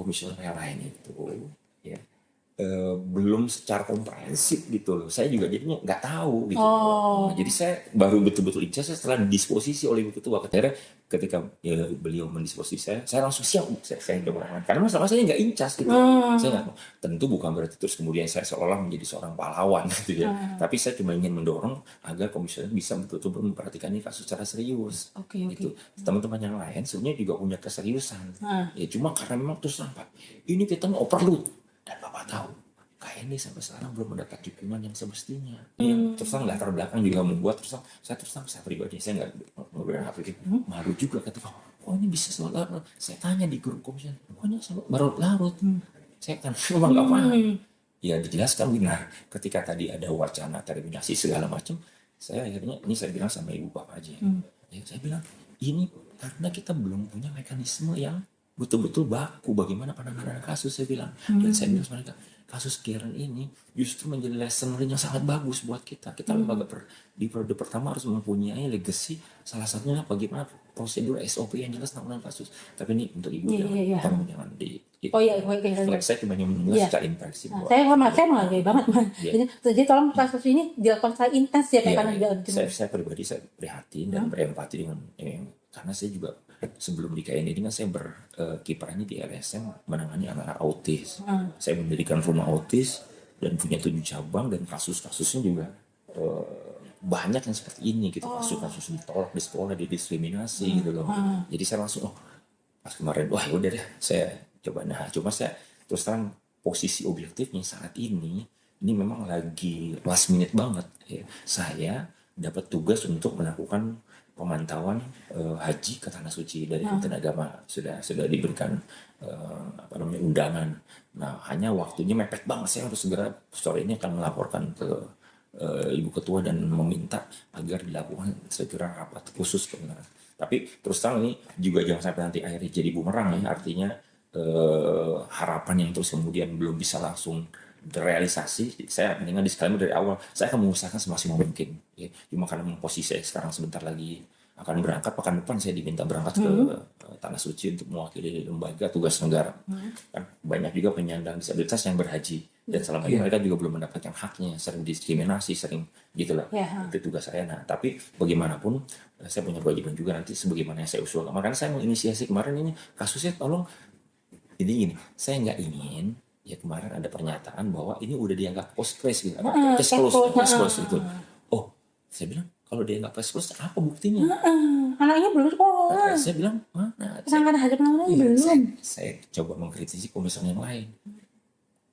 komisioner yang lain itu ya belum secara komprehensif gitu loh. Saya juga jadinya nggak tahu gitu. Jadi saya baru betul-betul incas setelah didisposisi oleh Ibu Ketua. Akhirnya ketika beliau mendisposisi saya langsung siap, saya coba. Karena masalah saya nggak incas gitu. Saya nggak, tentu bukan berarti terus kemudian saya seolah menjadi seorang pahlawan gitu ya. Tapi saya cuma ingin mendorong agar komisioner bisa betul-betul memperhatikan ini kasus secara serius. Gitu. Teman-teman yang lain sebenarnya juga punya keseriusan. Ya cuma karena memang terus nampak ini kita mau overload. Dan Bapak tahu, KND sampai sekarang belum mendapat dukungan yang semestinya. Terus terang latar belakang juga membuat saya pribadi saya nggak berpikir malu juga ketika ini bisa larut. Saya tanya di grup komisioner, pokoknya baru larut. Saya kan memang nggak paham. Ya dijelaskan benar. Ketika tadi ada wacana terminasi segala macam, saya akhirnya ini saya bilang sama Ibu Bapak aja. Ya, saya bilang ini karena kita belum punya mekanisme yang betul-betul baku bagaimana penanganan kasus, saya bilang. Dan saya bilang sama mereka, kasus Karen ini justru menjadi lesson learning yang sangat bagus buat kita. Kita lembaga di periode pertama harus mempunyai legacy, salah satunya bagaimana prosedur SOP yang jelas penanganan kasus. Tapi ini untuk Ibu tolong jangan saya cuma mendengar secara impresif. Saya menghargai banget. Jadi tolong kasus ini dilakukan secara intens ya, karena saya pribadi saya prihatin dan berempati dengan karena saya juga sebelum di KND ini kan saya berkiprahnya di LSM menangani anak-anak autis. Saya mendirikan rumah autis dan punya 7 cabang, dan kasus-kasusnya juga banyak yang seperti ini gitu. Kasus-kasus ditolak di sekolah, didiskriminasi gitu loh. Jadi saya langsung pas kemarin wah udah deh saya coba. Cuma saya terus terang posisi objektifnya saat ini memang lagi last minute banget ya. Saya dapat tugas untuk melakukan pemantauan haji ke Tanah Suci dari Kementerian Agama, sudah diberikan undangan. Nah hanya waktunya mepet banget, saya harus segera sore ini akan melaporkan ke Ibu Ketua dan meminta agar dilakukan segera rapat khusus kebenaran. Tapi terus terang ini juga jangan sampai nanti akhirnya jadi bumerang ya, artinya harapan yang terus kemudian belum bisa langsung terrealisasi. Saya mendingan disclaimer dari awal, saya akan mengusahakan semaksimal mungkin ya. Cuma karena posisi saya sekarang sebentar lagi akan berangkat, pekan depan saya diminta berangkat ke Tanah Suci untuk mewakili lembaga tugas negara. Kan banyak juga penyandang disabilitas yang berhaji dan selama ini mereka juga belum mendapatkan haknya, sering diskriminasi, sering gitulah. Itu tugas saya. Nah tapi bagaimanapun saya punya kewajiban juga nanti sebagaimana yang saya usulkan. Makanya saya menginisiasi kemarin ini kasusnya, tolong ini gini, saya nggak ingin ya kemarin ada pernyataan bahwa ini udah dianggap post case gitu, case close gitu. Oh, saya bilang kalau dia nggak case close, apa buktinya? Anaknya belum sekolah. Saya bilang mana? Kesangkaan hadap namanya belum. Saya coba mengkritisi komisioner yang lain.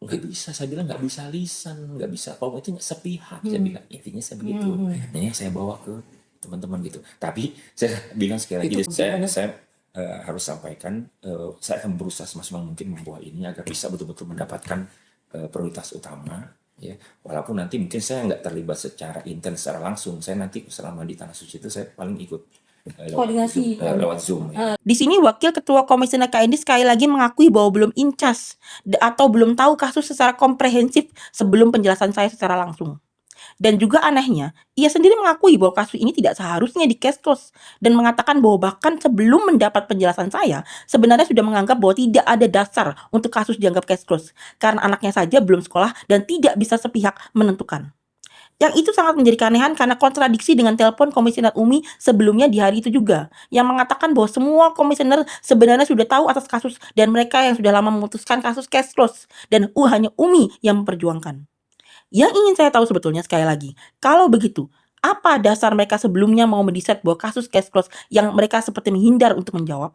Nggak bisa, saya bilang nggak bisa lisan, nggak bisa. Kalau itu sepihak, saya bilang intinya saya begitu. Nah yang saya bawa ke teman-teman gitu. Tapi saya bilang sekali lagi, saya harus sampaikan, saya akan berusaha semaksimal mungkin membawa ini agar bisa betul-betul mendapatkan prioritas utama ya. Walaupun nanti mungkin saya nggak terlibat secara intens secara langsung, saya nanti selama di Tanah Suci itu saya paling ikut koordinasi lewat Zoom ya. Di sini Wakil Ketua Komisioner KND sekali lagi mengakui bahwa belum incas atau belum tahu kasus secara komprehensif sebelum penjelasan saya secara langsung. Dan juga anehnya, ia sendiri mengakui bahwa kasus ini tidak seharusnya di case close dan mengatakan bahwa bahkan sebelum mendapat penjelasan saya, sebenarnya sudah menganggap bahwa tidak ada dasar untuk kasus dianggap case close karena anaknya saja belum sekolah dan tidak bisa sepihak menentukan. Yang itu sangat menjadi keanehan karena kontradiksi dengan telepon Komisioner Umi sebelumnya di hari itu juga, yang mengatakan bahwa semua komisioner sebenarnya sudah tahu atas kasus dan mereka yang sudah lama memutuskan kasus case close dan hanya Umi yang memperjuangkan. Yang ingin saya tahu sebetulnya sekali lagi, kalau begitu, apa dasar mereka sebelumnya mau mendesain bahwa kasus case close yang mereka seperti menghindar untuk menjawab?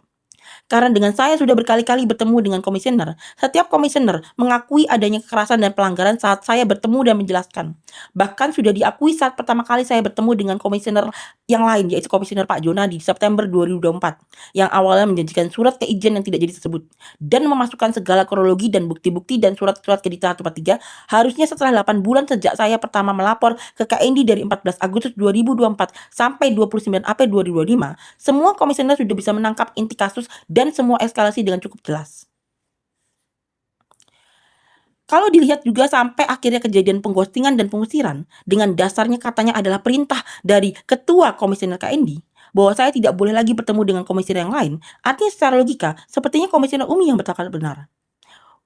Karena dengan saya sudah berkali-kali bertemu dengan komisioner, setiap komisioner mengakui adanya kekerasan dan pelanggaran saat saya bertemu dan menjelaskan. Bahkan sudah diakui saat pertama kali saya bertemu dengan komisioner yang lain, yaitu komisioner Pak Jonadi di September 2024, yang awalnya menjanjikan surat keizinan yang tidak jadi tersebut, dan memasukkan segala kronologi dan bukti-bukti dan surat-surat ke Dita 143, harusnya setelah 8 bulan sejak saya pertama melapor ke KND dari 14 Agustus 2024 sampai 29 April 2025, semua komisioner sudah bisa menangkap inti kasus dan semua eskalasi dengan cukup jelas. Kalau dilihat juga sampai akhirnya kejadian pengghostingan dan pengusiran, dengan dasarnya katanya adalah perintah dari Ketua Komisioner KND, bahwa saya tidak boleh lagi bertemu dengan komisioner yang lain, artinya secara logika, sepertinya komisioner Umi yang bertakar benar.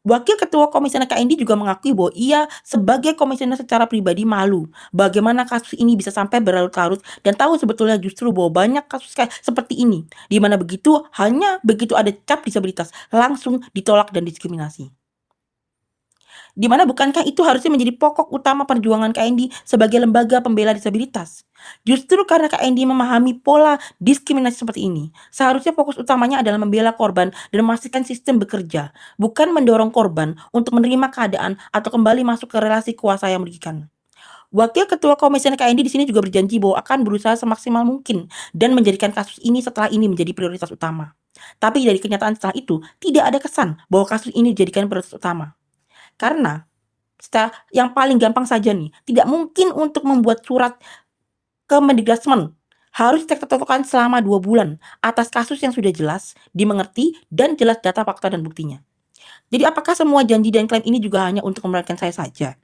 Wakil Ketua Komisioner KND juga mengakui bahwa ia sebagai komisioner secara pribadi malu bagaimana kasus ini bisa sampai berlarut-larut dan tahu sebetulnya justru bahwa banyak kasus kayak seperti ini di mana hanya begitu ada cap disabilitas langsung ditolak dan diskriminasi. Di mana bukankah itu harusnya menjadi pokok utama perjuangan KND sebagai lembaga pembela disabilitas? Justru karena KND memahami pola diskriminasi seperti ini, seharusnya fokus utamanya adalah membela korban dan memastikan sistem bekerja, bukan mendorong korban untuk menerima keadaan atau kembali masuk ke relasi kuasa yang merugikan. Wakil Ketua Komisioner KND di sini juga berjanji bahwa akan berusaha semaksimal mungkin dan menjadikan kasus ini setelah ini menjadi prioritas utama. Tapi dari kenyataan setelah itu, tidak ada kesan bahwa kasus ini dijadikan prioritas utama. Karena yang paling gampang saja nih, tidak mungkin untuk membuat surat ke Mendikbudrismen harus diketok selama 2 bulan atas kasus yang sudah jelas, dimengerti, dan jelas data fakta dan buktinya. Jadi apakah semua janji dan klaim ini juga hanya untuk memberatkan saya saja?